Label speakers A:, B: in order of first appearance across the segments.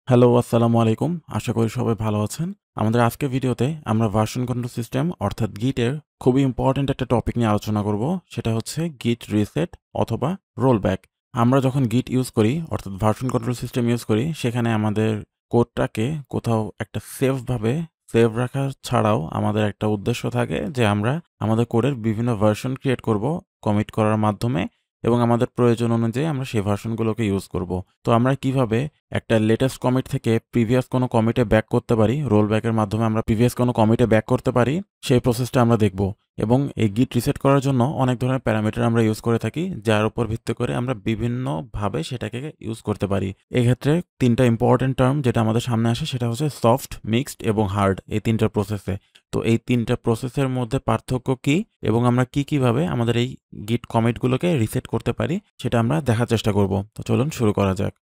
A: Hello, আসসালামু আলাইকুম। আশা করি সবাই ভালো আছেন। আমাদের আজকের ভিডিওতে আমরা ভার্সন কন্ট্রোল সিস্টেম অর্থাৎ গিটের খুবই ইম্পোর্টেন্ট একটা টপিক নিয়ে আলোচনা করব। সেটা হচ্ছে গিট রিসেট অথবা রোলব্যাক। আমরা যখন গিট ইউজ করি অর্থাৎ ভার্সন কন্ট্রোল সিস্টেম ইউজ করি সেখানে আমাদের কোডটাকে কোথাও একটা সেভ রাখা ছাড়াও আমাদের একটা উদ্দেশ্য থাকে যে আমরা আমাদের কোডের বিভিন্ন ভার্সন ক্রিয়েট করব কমিট করার মাধ্যমে এবং আমাদের প্রয়োজন অনুযায়ী আমরা সেই ভার্সনগুলোকে ইউজ করব। তো আমরা কিভাবে একটা লেটেস্ট কমিট থেকে প্রিভিয়াস কোনো কমিটে ব্যাক করতে পারি, রোল ব্যাকের মাধ্যমে আমরা প্রিভিয়াস কোনো কমিটে ব্যাক করতে পারি, সেই প্রসেসটা আমরা দেখব। এবং এই গিট রিসেট করার জন্য অনেক ধরনের প্যারামিটার আমরা ইউজ করে থাকি, যার উপর ভিত্তি করে আমরা বিভিন্নভাবে সেটাকে ইউজ করতে পারি। এক্ষেত্রে ৩টা ইম্পর্টেন্ট টার্ম যেটা আমাদের সামনে আসে সেটা হচ্ছে সফট, মিক্সড এবং হার্ড, এই ৩টা প্রসেসে। তো এই ৩টা প্রসেসের মধ্যে পার্থক্য কী এবং আমরা কিভাবে আমাদের এই গিট কমিটগুলোকে রিসেট করতে পারি সেটা আমরা দেখার চেষ্টা করব। তো চলুন শুরু করা যাক।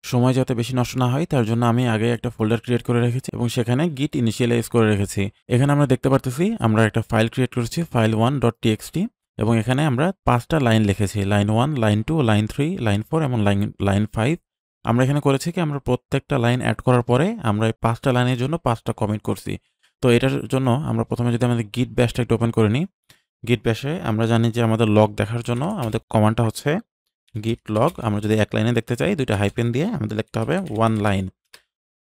A: সময় যাতে বেশি নষ্ট না হয় তার জন্য আমি আগে একটা ফোল্ডার ক্রিয়েট করে রেখেছি এবং সেখানে গিট ইনিশিয়ালাইজ করে রেখেছি। এখানে আমরা দেখতে পারতেছি আমরা একটা ফাইল ক্রিয়েট করেছি, file1.txt, এবং এখানে আমরা 5টা লাইন লিখেছি, লাইন 1, লাইন 2, লাইন 3, লাইন 4 এবং লাইন 5। আমরা এখানে করেছি কি আমরা প্রত্যেকটা লাইন অ্যাড করার পরে আমরা এই 5টা লাইনের জন্য 5টা কমিট করছি। তো এটার জন্য আমরা প্রথমে যদি আমাদের গিট ব্যাশটা একটু ওপেন করে নিই, গিট ব্যাশে আমরা জানি যে আমাদের লগ দেখার জন্য আমাদের কমান্ডটা হচ্ছে গিট লগ। আমরা যদি এক লাইনে দেখতে চাই 2টা হাইফেন দিয়ে আমাদের লিখতে হবে 1 লাইন।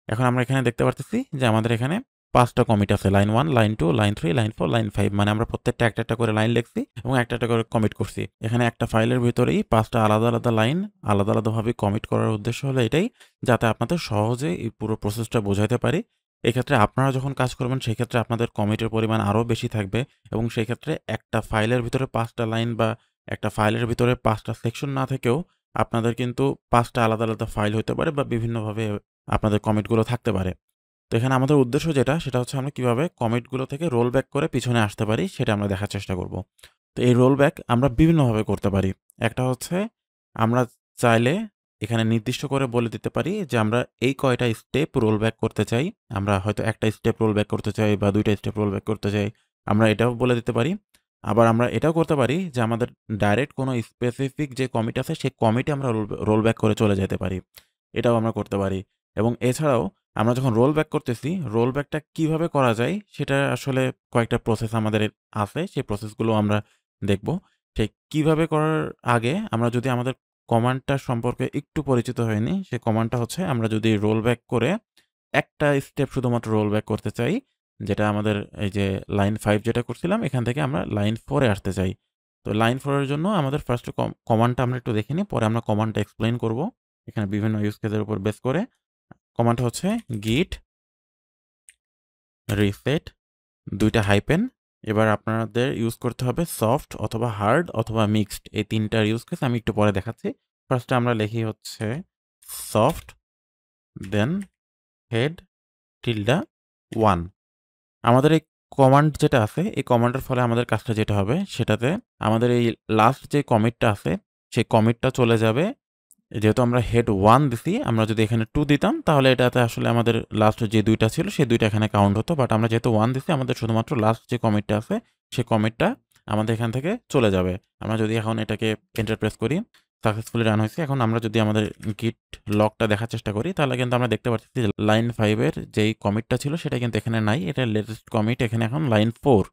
A: এখন আমরা এখানে দেখতে পারতেছি যে আমাদের এখানে 5টা কমিট আছে, line 1, line 2, line 3, line 4, line 5। মানে আমরা প্রত্যেকটা একটা করে লাইন লিখছি এবং একটা করে কমিট করছি। এখানে একটা ফাইলের ভিতরেই 5টা আলাদা লাইন আলাদাভাবে কমিট করার উদ্দেশ্য হলো এটাই, যাতে আপনাদের সহজে এই পুরো প্রসেসটা বোঝাতে পারি। এক্ষেত্রে আপনারা যখন কাজ করবেন সেক্ষেত্রে আপনাদের কমিটের পরিমাণ আরও বেশি থাকবে এবং সেই ক্ষেত্রে একটা ফাইলের ভিতরে 5টা লাইন বা একটা ফাইলের ভিতরে 5টা সেকশন না থেকেও আপনাদের কিন্তু 5টা আলাদা ফাইল হতে পারে বা বিভিন্নভাবে আপনাদের কমিটগুলো থাকতে পারে। তো এখানে আমাদের উদ্দেশ্য যেটা সেটা হচ্ছে আমরা কিভাবে কমিটগুলো থেকে রোল ব্যাক করে পিছনে আসতে পারি সেটা আমরা দেখার চেষ্টা করব। তো এই রোল ব্যাক আমরা বিভিন্নভাবে করতে পারি। একটা হচ্ছে আমরা চাইলে এখানে নির্দিষ্ট করে বলে দিতে পারি যে আমরা এই কয়টা স্টেপ রোল ব্যাক করতে চাই। আমরা হয়তো একটা স্টেপ রোল ব্যাক করতে চাই বা 2টা স্টেপ রোল ব্যাক করতে চাই। আমরা এটাও বলে দিতে পারি। আবার আমরা এটাও করতে পারি যে আমাদের ডাইরেক্ট কোনো স্পেসিফিক যে কমিট আছে সেই কমিটে আমরা রোল ব্যাক করে চলে যেতে পারি। এটাও আমরা করতে পারি। এবং এছাড়াও আমরা যখন রোল ব্যাক করতেছি, রোল ব্যাকটা কিভাবে করা যায় সেটা আসলে কয়েকটা প্রসেস আমাদের আছে। সেই প্রসেসগুলো আমরা দেখব। সেই কিভাবে করার আগে আমরা যদি আমাদের কমান্ডটা সম্পর্কে একটু পরিচিত হয়ে নিই, সেই কমান্ডটা হচ্ছে আমরা যদি রোল ব্যাক করে একটা স্টেপ শুধুমাত্র রোল ব্যাক করতে চাই, যেটা আমাদের এই যে লাইন 5 যেটা করছিলাম এখান থেকে আমরা লাইন 4 এ আসতে চাই। তো লাইন 4 এর জন্য আমাদের ফার্স্ট এ কমান্ডটা আমরা একটু দেখে নিই, পরে আমরা কমান্ডটা এক্সপ্লেইন করব। এখানে বিভিন্ন ইউজ কেসের উপর বেস করে কমান্ড হচ্ছে git reset 2টা হাইপেন। এবার আপনাদের ইউজ করতে হবে সফট অথবা হার্ড অথবা মিক্সড, এই 3টার ইউজ কেস আমি একটু পরে দেখাচ্ছি। ফার্স্টে আমরা লিখি হচ্ছে সফট, দেন হেড টিল্ডা 1। আমাদের এই কমান্ড যেটা আছে এই কমান্ডের ফলে আমাদের কাজটা যেটা হবে সেটাতে আমাদের এই লাস্ট যে কমিটটা আছে সেই কমিটটা চলে যাবে। যেহেতু আমরা হেড 1 দিছি, আমরা যদি এখানে 2 দিতাম তাহলে এটাতে আসলে আমাদের লাস্ট যে 2টা ছিল সেই 2টা এখানে কাউন্ট হতো। বাট আমরা যেহেতু 1 দিছি আমাদের শুধুমাত্র লাস্ট যে কমিটটা আছে সেই কমিটটা আমাদের এখান থেকে চলে যাবে। আমরা যদি এখন এটাকে এন্টার প্রেস করি, সাকসেসফুলি রান হয়েছে। এখন আমরা যদি আমাদের গিট লগটা দেখার চেষ্টা করি তাহলে কিন্তু আমরা দেখতে পাচ্ছি যে লাইন 5 এর যেই কমিটটা ছিল সেটা কিন্তু এখানে নাই। এটা লেটেস্ট কমিট, এখানে এখন লাইন 4।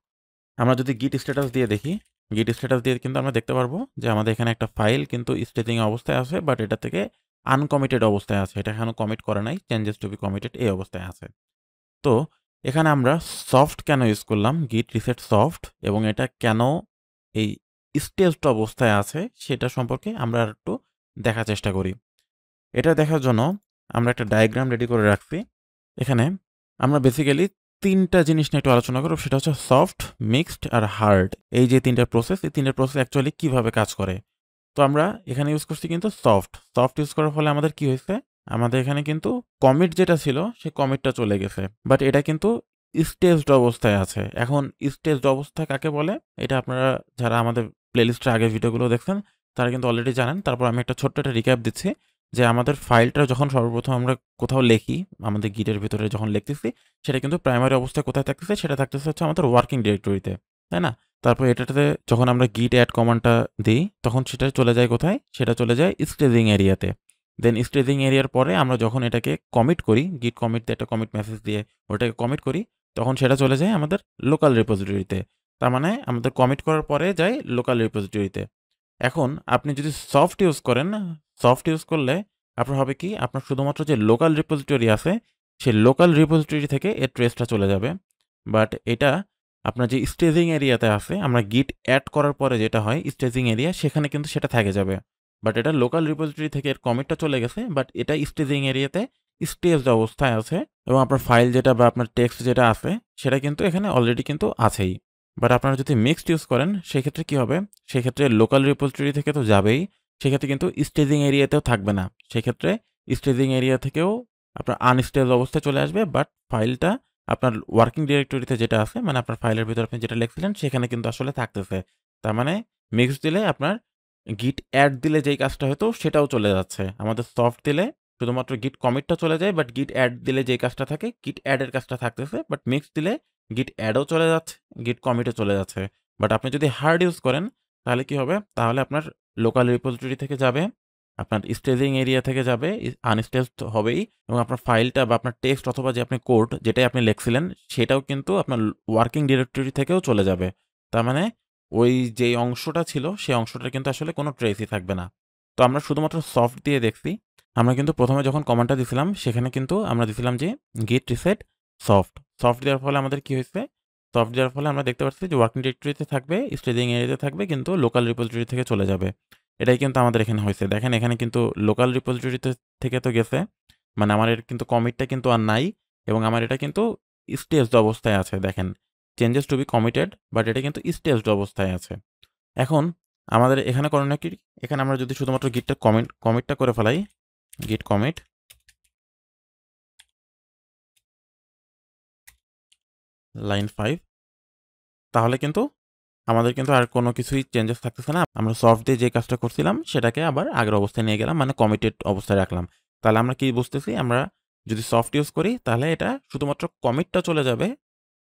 A: আমরা যদি গিট স্ট্যাটাস দিয়ে দেখি, গিট স্ট্যাটাস দিয়ে কিন্তু আমরা দেখতে পারবো যে আমাদের এখানে একটা ফাইল কিন্তু স্টেজিং অবস্থায় আছে, বাট এটা থেকে আনকমিটেড অবস্থায় আছে। এটা এখনো কমিট করে নাই, চেঞ্জেস টু বি কমিটেড এই অবস্থায় আছে। তো এখানে আমরা সফট কেন ইউজ করলাম, গিট রিসেট সফট, এবং এটা কেন এই স্টেজড অবস্থায় আছে সেটা সম্পর্কে আমরা একটু দেখার চেষ্টা করি। এটা দেখার জন্য আমরা একটা ডায়াগ্রাম রেডি করে রাখছি। এখানে আমরা বেসিক্যালি 3টা জিনিস নিয়ে একটু আলোচনা করব, সেটা হচ্ছে সফট, মিক্সড আর হার্ড। এই যে 3টা প্রসেস, এই 3টা প্রসেস অ্যাকচুয়ালি কিভাবে কাজ করে। তো আমরা এখানে ইউজ করছি কিন্তু সফট ইউজ করার ফলে আমাদের কি হয়েছে, আমাদের এখানে কিন্তু কমিট যেটা ছিল সেই কমিটটা চলে গেছে, বাট এটা কিন্তু স্টেজড অবস্থায় আছে। এখন স্টেজড অবস্থা কাকে বলে এটা আপনারা যারা আমাদের প্লেলিস্টের আগের ভিডিওগুলো দেখছেন তারা কিন্তু অলরেডি জানেন। তারপর আমি একটা ছোট্ট একটা রিক্যাপ দিচ্ছি যে আমাদের ফাইলটা যখন সর্বপ্রথম আমরা কোথাও লিখি, আমাদের গিটের ভিতরে যখন লিখতেছি সেটা কিন্তু প্রাইমারি অবস্থায় কোথায় থাকতেছে, সেটা থাকতেছে হচ্ছে আমাদের ওয়ার্কিং ডিরেক্টরিতে, তাই না? তারপর এটাতে যখন আমরা git add কমান্ডটা দিই তখন সেটা চলে যায় কোথায়? সেটা চলে যায় স্টেজিং এরিয়াতে। দেন স্টেজিং এরিয়ার পরে আমরা যখন এটাকে কমিট করি, git commit দিয়ে একটা কমিট মেসেজ দিয়ে ওটাকে কমিট করি, তখন সেটা চলে যায় আমাদের লোকাল রিপোজিটরিতে। তার মানে আমাদের কমিট করার পরে যায় লোকাল রিপোজিটরিতে। এখন আপনি যদি সফট ইউজ করেন, সফট ইউজ করলে আপনার হবে কি? আপনার শুধুমাত্র যে লোকাল রিপোজিটরি আছে, সেই লোকাল রিপোজিটরি থেকে এর ট্রেসটা চলে যাবে। বাট এটা আপনার যে স্টেজিং এরিয়াতে আছে, আমরা গিট অ্যাড করার পরে যেটা হয় স্টেজিং এরিয়া, সেখানে কিন্তু সেটা থেকে যাবে। বাট এটা লোকাল রিপোজিটরি থেকে এর কমিটটা চলে গেছে, বাট এটা স্টেজিং এরিয়াতে স্টেজড অবস্থায় আছে এবং আপনার ফাইল যেটা বা আপনার টেক্সট যেটা আছে সেটা কিন্তু এখানে অলরেডি কিন্তু আছেই। বাট আপনারা যদি মিক্সড ইউজ করেন সেক্ষেত্রে কি হবে? সেক্ষেত্রে লোকাল রিপোজিটরি থেকে তো যাবেই, সেক্ষেত্রে কিন্তু স্টেজিং এরিয়াতেও থাকবে না। সেক্ষেত্রে স্টেজিং এরিয়া থেকেও আপনার আনস্টেজ অবস্থায় চলে আসবে, বাট ফাইলটা আপনার ওয়ার্কিং ডিরেক্টরিতে যেটা আছে, মানে আপনার ফাইলের ভিতরে আপনি যেটা লিখছিলেন সেখানে কিন্তু আসলে থাকতেছে। তার মানে মিক্স দিলে আপনার গিট অ্যাড দিলে যেই কাজটা হতো সেটাও চলে যাচ্ছে। আমাদের সফট দিলে শুধুমাত্র গিট কমিটটা চলে যায়, বাট গিট অ্যাড দিলে যেই কাজটা থাকে গিট অ্যাডের কাজটা থাকতেছে। বাট মিক্স দিলে গিট অ্যাডও চলে যাচ্ছে, গিট কমিটও চলে যাচ্ছে। বাট আপনি যদি হার্ড ইউজ করেন তাহলে কি হবে? তাহলে আপনার লোকাল রিপোজিটরি থেকে যাবে, আপনার স্টেজিং এরিয়া থেকে যাবে, আনস্টেজড হবেই এবং আপনার ফাইলটা বা আপনার টেক্সট অথবা যে আপনি কোড যেটাই আপনি লিখছিলেন সেটাও কিন্তু আপনার ওয়ার্কিং ডিরেক্টরি থেকেও চলে যাবে। তার মানে ওই যেই অংশটা ছিল সেই অংশটার কিন্তু আসলে কোনো ট্রেসই থাকবে না। তো আমরা শুধুমাত্র সফট দিয়ে দেখছি। আমরা কিন্তু প্রথমে যখন কমান্ডটা দিছিলাম সেখানে কিন্তু আমরা দিছিলাম যে গিট রিসেট সফট। সফট দেওয়ার ফলে আমাদের কি হয়েছে? সফট দেওয়ার ফলে আমরা দেখতে পাচ্ছি যে ওয়ার্কিং ডিরেক্টরিতে থাকবে, স্টেজিং এরিয়াতে থাকবে, কিন্তু লোকাল রিপোজিটরি থেকে চলে যাবে। এটাই কিন্তু আমাদের এখানে হয়েছে। দেখেন এখানে কিন্তু লোকাল রিপোজিটরিতে থেকে তো গেছে। মানে আমার এর কিন্তু কমিটটা কিন্তু আর নাই এবং আমার এটা কিন্তু স্টেজড অবস্থায় আছে। দেখেন changes to B committed, but এটা কিন্তু স্টেজড অবস্থায় আছে। এখন আমাদের এখানে করণীয় কি? এখানে আমরা যদি শুধুমাত্র গিটটা কমিটটা করে ফেলাই, গিট কমিট লাইন 5, তাহলে কিন্তু আমাদের কিন্তু আর কোনো কিছুই চেঞ্জেস থাকতেছে না। আমরা সফট দিয়ে যে কাজটা করছিলাম সেটাকে আবার আগের অবস্থায় নিয়ে গেলাম, মানে কমিটেড অবস্থায় রাখলাম। তাহলে আমরা কি বুঝতেছি? আমরা যদি সফট ইউজ করি তাহলে এটা শুধুমাত্র কমিটটা চলে যাবে,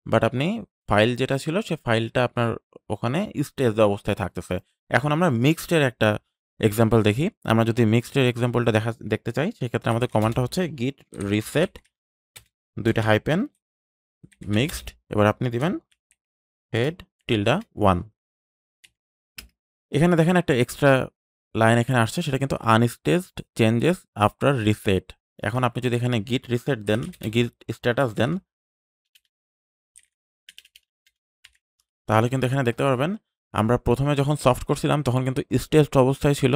A: বাট আপনি ফাইল যেটা ছিল সে ফাইলটা আপনার ওখানে স্টেজড অবস্থায় থাকতেছে। এখন আমরা মিক্সড এর একটা এক্সাম্পল দেখি। আমরা যদি মিক্সড এর এক্সাম্পলটা দেখতে চাই সেক্ষেত্রে আমাদের কমান্ডটা হচ্ছে গিট রিসেট 2টা হাইপেন মিক্সড, এবার আপনি দিবেন হেড টিল্ডা 1। এখানে দেখেন একটা এক্সট্রা লাইন এখানে আসছে, সেটা কিন্তু আনস্টেজড চেঞ্জেস আফটার রিসেট। এখন আপনি যদি এখানে গিট রিসেট দেন, গিট স্ট্যাটাস দেন, তাহলে কিন্তু এখানে দেখতে পারবেন আমরা প্রথমে যখন সফট করছিলাম তখন কিন্তু স্টেজড অবস্থায় ছিল,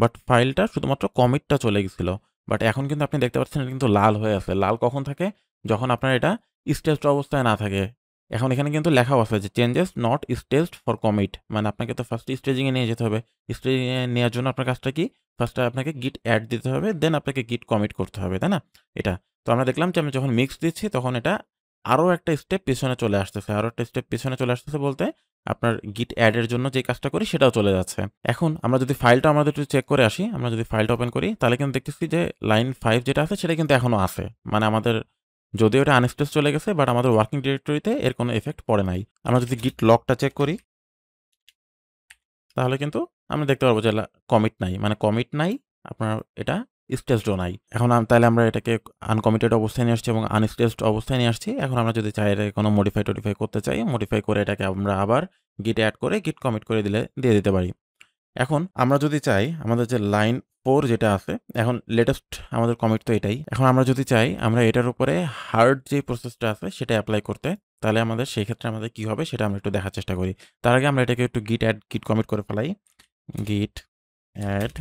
A: বাট ফাইলটা শুধুমাত্র কমিটটা চলে গেছিল। বাট এখন কিন্তু আপনি দেখতে পাচ্ছেন এটা কিন্তু লাল হয়ে আছে। লাল কখন থাকে? যখন আপনার এটা স্টেজড অবস্থায় না থাকে। এখন এখানে কিন্তু লেখাও আছে যে changes not staged for commit, মানে আপনাকে তো ফার্স্ট স্টেজিংয়ে নিয়ে যেতে হবে। স্টেজিংয়ে নেওয়ার জন্য আপনার কাজটা কি? ফার্স্টে আপনাকে গিট অ্যাড দিতে হবে, দেন আপনাকে গিট কমিট করতে হবে, তাই না? এটা তো আমরা দেখলাম যে আমি যখন মিক্স দিচ্ছি তখন এটা আরও একটা স্টেপ পেছনে চলে আসতেছে। আরও একটা স্টেপ পেছনে চলে আসতেছে বলতে আপনার গিট অ্যাড এর জন্য যে কাজটা করি সেটাও চলে যাচ্ছে। এখন আমরা যদি ফাইলটা আমাদের একটু চেক করে আসি, আমরা যদি ফাইলটা ওপেন করি তাহলে কিন্তু দেখতেছি যে লাইন 5 যেটা আছে সেটা কিন্তু এখনো আছে। মানে আমাদের যদিও এটা আনস্টেজ চলে গেছে, বাট আমাদের ওয়ার্কিং ডিরেক্টরিতে এর কোনো এফেক্ট পড়ে নাই। আমরা যদি গিট লগটা চেক করি তাহলে কিন্তু আমরা দেখতে পারবো যে কমিট নাই, মানে কমিট নাই, আপনার এটা স্টেজডও নাই। এখন তাহলে আমরা এটাকে আনকমিটেড অবস্থায় নিয়ে আসছি এবং আনস্টেজড অবস্থায় নিয়ে আসছি। এখন আমরা যদি চাই এটাকে কোনো মডিফাই করতে চাই, মডিফাই করে এটাকে আমরা আবার গিট অ্যাড করে গিট কমিট করে দিয়ে দিতে পারি। এখন আমরা যদি চাই আমাদের যে লাইন 4 যেটা আছে, এখন লেটেস্ট আমাদের কমিট তো এটাই। এখন আমরা যদি চাই আমরা এটার উপরে হার্ড যে প্রসেসটা আছে সেটা অ্যাপ্লাই করতে, তাহলে আমাদের সেই ক্ষেত্রে আমাদের কি হবে সেটা আমরা একটু দেখার চেষ্টা করি। তার আগে আমরা এটাকে একটু গিট অ্যাড গিট কমিট করে ফেলাই। গিট অ্যাড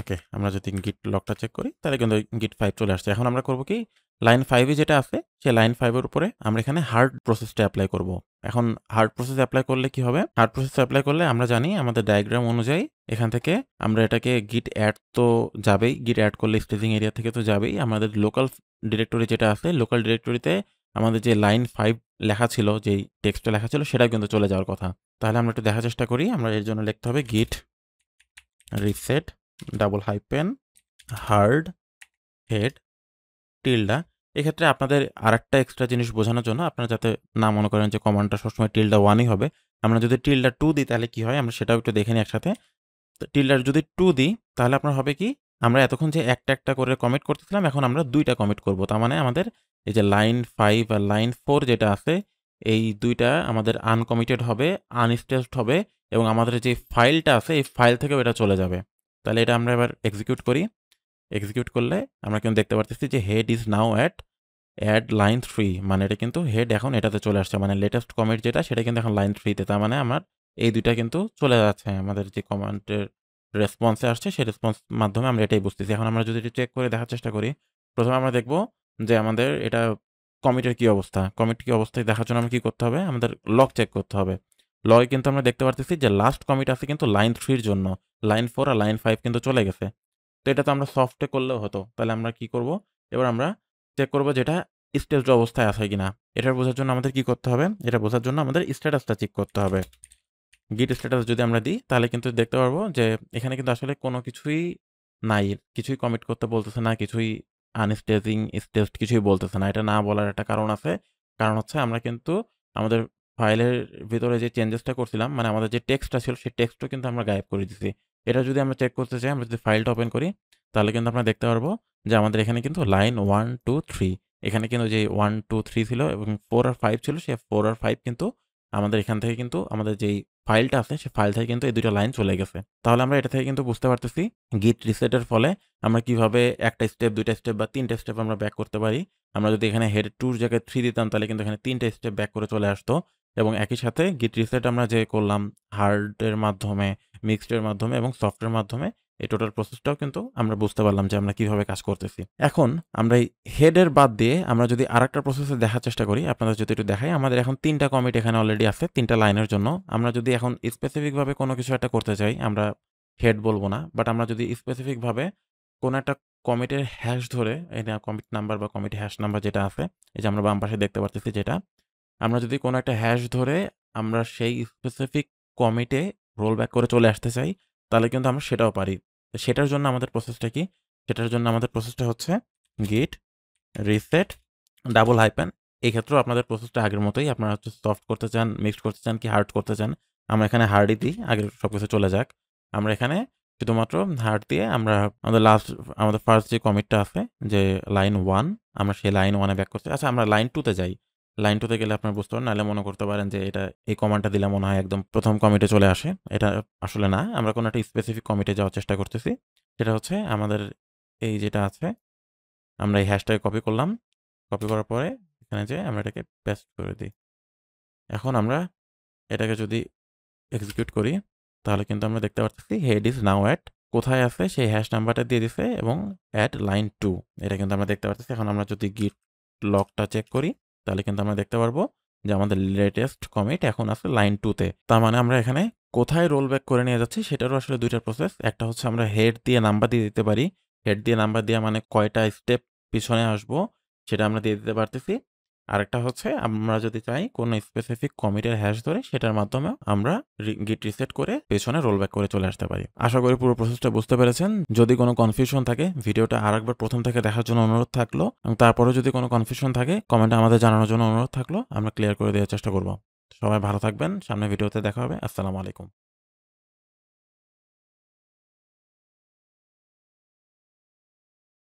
A: ওকে, আমরা যদি গিট লগটা চেক করি তাহলে কিন্তু গিট 5 চলে আসছে। এখন আমরা করব কি, লাইন 5 এ যেটা আছে সেই লাইন 5 এর উপরে আমরা এখানে হার্ড প্রসেসটা অ্যাপ্লাই করব। এখন হার্ড প্রসেস অ্যাপ্লাই করলে কি হবে? হার্ড প্রসেস অ্যাপ্লাই করলে আমরা জানি আমাদের ডায়াগ্রাম অনুযায়ী এখান থেকে আমরা এটাকে গিট অ্যাড তো যাবেই, গিট অ্যাড করলে স্টেজিং এরিয়া থেকে তো যাবেই। আমাদের লোকাল ডিরেক্টরি যেটা আছে, লোকাল ডিরেক্টরিতে আমাদের যে লাইন 5 লেখা ছিল, যেই টেক্সটটা লেখা ছিল সেটাও কিন্তু চলে যাওয়ার কথা। তাহলে আমরা একটু দেখার চেষ্টা করি। আমরা এর জন্য লিখতে হবে গিট reset double hyphen hard head tilde. এক্ষেত্রে আপনাদের আরেকটা এক্সট্রা জিনিস বোঝানোর জন্য আপনারা যাতে না মনে করেন যে কমান্ডটা সবসময় টিল্ডা 1ই হবে। আমরা যদি টিল্ডা 2 দিই তাহলে কি হয় আমরা সেটাও একটু দেখে নিই একসাথে। তো টিল্ডার যদি 2 দিই তাহলে আপনার হবে কি আমরা এতক্ষণ যে একটা করে কমিট করতেছিলাম এখন আমরা 2 টা কমিট করব। তার মানে আমাদের এই যে লাইন 5 আর লাইন 4 যেটা আছে এই 2 টা আমাদের আনকমিটেড হবে, আনস্টেজড হবে এবং আমাদের যে ফাইলটা আছে এই ফাইল থেকেও এটা চলে যাবে। তাহলে এটা আমরা এবার এক্সিকিউট করি। এক্সিকিউট করলে আমরা কিন্তু দেখতে পারতেছি যে head is now add line 3 মানে এটা কিন্তু হেড এখন এটাতে চলে আসছে। মানে লেটেস্ট কমিট যেটা সেটা কিন্তু এখন লাইন 3 তে। তার মানে আমার এই 2 টা কিন্তু চলে যাচ্ছে। আমাদের যে কমান্ডের রেসপন্সে আসছে সেই রেসপন্স মাধ্যমে আমরা এটাই বুঝতেছি। এখন আমরা যদি এটা চেক করে দেখার চেষ্টা করি, প্রথমে আমরা দেখব যে আমাদের এটা কমিটের কি অবস্থা। কমিট কি অবস্থায় দেখার জন্য আমরা কি করতে হবে? আমাদের লগ চেক করতে হবে। লগে কিন্তু আমরা দেখতে পারতেছি যে লাস্ট কমিট আছে কিন্তু লাইন 3 এর জন্য। লাইন 4 আর লাইন 5 কিন্তু চলে গেছে। তো এটা তো আমরা সফটে করলেও হতো। তাহলে আমরা কি করব? এবার আমরা চেক করব যে এটা স্টেজড অবস্থায় আছে কিনা। এটা বোঝার জন্য আমাদের কি করতে হবে? এটা বোঝার জন্য আমাদের স্ট্যাটাসটা চেক করতে হবে। গিট স্ট্যাটাস যদি আমরা দিই তাহলে কিন্তু দেখতে পারবো যে এখানে কিন্তু আসলে কোনো কিছুই নাই। কিছুই কমিট করতে বলতেছে না, কিছুই আনস্টেজিং, স্টেজড কিছুই বলতেছে না। এটা না বলার একটা কারণ আছে। কারণ হচ্ছে আমরা কিন্তু আমাদের ফাইলের ভিতরে যে চেঞ্জেসটা করছিলাম মানে আমাদের যে টেক্সটটা ছিল সেই টেক্সটও কিন্তু আমরা গায়েব করে দিছি। এটা যদি আমরা চেক করতে চাই, আমরা যদি ফাইলটা ওপেন করি তাহলে কিন্তু আমরা দেখতে পারবো যে আমাদের এখানে কিন্তু লাইন 1, 2, 3 এখানে কিন্তু যে 1, 2, 3 ছিল এবং 4 আর 5 ছিল সেই 4 আর 5 কিন্তু আমাদের এখান থেকে কিন্তু আমাদের যেই ফাইলটা আছে সেই ফাইল থেকে কিন্তু এই ২ টা লাইন চলে গেছে। তাহলে আমরা এটা থেকে কিন্তু বুঝতে পারতেছি git reset এর ফলে আমরা কিভাবে ১ টা স্টেপ, ২ টা স্টেপ বা ৩ টা স্টেপ আমরা ব্যাক করতে পারি। আমরা যদি এখানে head 2 এর জায়গায় 3 দিতাম তাহলে কিন্তু এখানে ৩ টা স্টেপ ব্যাক করে চলে আসতো এবং একই সাথে git reset আমরা যে করলাম হার্ডের মাধ্যমে, মিক্সড এর মাধ্যমে এবং সফটের মাধ্যমে এই টোটাল প্রসেসটাও কিন্তু আমরা বুঝতে পারলাম যে আমরা কিভাবে কাজ করতেছি। এখন আমরা এই হেডের বাদ দিয়ে আমরা যদি আরেকটা প্রসেসে দেখার চেষ্টা করি, আপনাদের যদি একটু দেখাই, আমাদের এখন ৩ টা কমিট এখানে অলরেডি আছে ৩ টা লাইনের জন্য। আমরা যদি এখন স্পেসিফিক ভাবে কোনো কিছু একটা করতে চাই, আমরা হেড বলব না। বাট আমরা যদি স্পেসিফিক ভাবে কোনো একটা কমিটের হ্যাশ ধরে, এটা কমিট নাম্বার বা কমিট হ্যাশ নাম্বার যেটা আছে, এই যে আমরা বাম পাশে দেখতে পারতেছি যেটা, আমরা যদি কোনো একটা হ্যাশ ধরে আমরা সেই স্পেসিফিক কমিটে রোল ব্যাক করে চলে আসতে চাই, তাহলে কিন্তু আমরা সেটাও পারি। তো সেটার জন্য আমাদের প্রসেসটা কি? সেটার জন্য আমাদের প্রসেসটা হচ্ছে git reset ডাবল হাইফেন। এই ক্ষেত্রেও আপনাদের প্রসেসটা আগের মতোই। আপনারা হচ্ছে সফট করতে চান, মিক্সড করতে চান কি হার্ড করতে চান। আমরা এখানে হার্ডই দিই, আগের সবকিছু চলে যাক। আমরা এখানে শুধুমাত্র হার্ড দিয়ে আমরা আমাদের ফার্স্ট যে কমিটটা আছে যে লাইন 1 আমরা সেই লাইন 1 এ ব্যাক করছি। আচ্ছা আমরা লাইন 2 তে যাই। লাইন 2 তে গেলে আপনারা বুঝতে পারেন, নাহলে মনে করতে পারেন যে এটা এই কমান্ডটা দিলে মনে হয় একদম ১ম কমিটে চলে আসে। এটা আসলে না। আমরা কোনো একটা স্পেসিফিক কমিটে যাওয়ার চেষ্টা করতেছি। সেটা হচ্ছে আমাদের এই যেটা আছে, আমরা এই হ্যাশটাকে কপি করলাম। কপি করার পরে এখানে যেয়ে আমরা এটাকে পেস্ট করে দিই। এখন আমরা এটাকে যদি এক্সিকিউট করি তাহলে কিন্তু আমরা দেখতে পারতেছি হেড ইজ নাও এট কোথায় আছে সেই হ্যাশ নাম্বারটা দিয়ে দিছে এবং অ্যাট লাইন 2 এটা কিন্তু আমরা দেখতে পারতেছি। এখন আমরা যদি গিট লগটা চেক করি তাহলে কিন্তু আমরা দেখতে পারবো যে আমাদের লেটেস্ট কমিট এখন আছে লাইন 2 তে। তার মানে আমরা এখানে কোথায় রোল ব্যাক করে নিয়ে যাচ্ছি সেটারও আসলে ২ টা প্রসেস। একটা হচ্ছে আমরা হেড দিয়ে নাম্বার দিয়ে দিতে পারি। হেড দিয়ে নাম্বার দেওয়া মানে কয়টা স্টেপ পিছনে আসবো সেটা আমরা দিয়ে দিতে পারতেছি। আরেকটা হচ্ছে আমরা যদি চাই কোনো স্পেসিফিক কমিটের হ্যাশ ধরে সেটার মাধ্যমেও আমরা গিট রিসেট করে পেছনে রোল ব্যাক করে চলে আসতে পারি। আশা করি পুরো প্রসেসটা বুঝতে পেরেছেন। যদি কোনো কনফিউশন থাকে ভিডিওটা আরেকবার প্রথম থেকে দেখার জন্য অনুরোধ থাকলো এবং তারপরেও যদি কোনো কনফিউশন থাকে কমেন্টে আমাদের জানানোর জন্য অনুরোধ থাকলো, আমরা ক্লিয়ার করে দেওয়ার চেষ্টা করব। সবাই ভালো থাকবেন। সামনের ভিডিওতে দেখা হবে। আসসালামু আলাইকুম।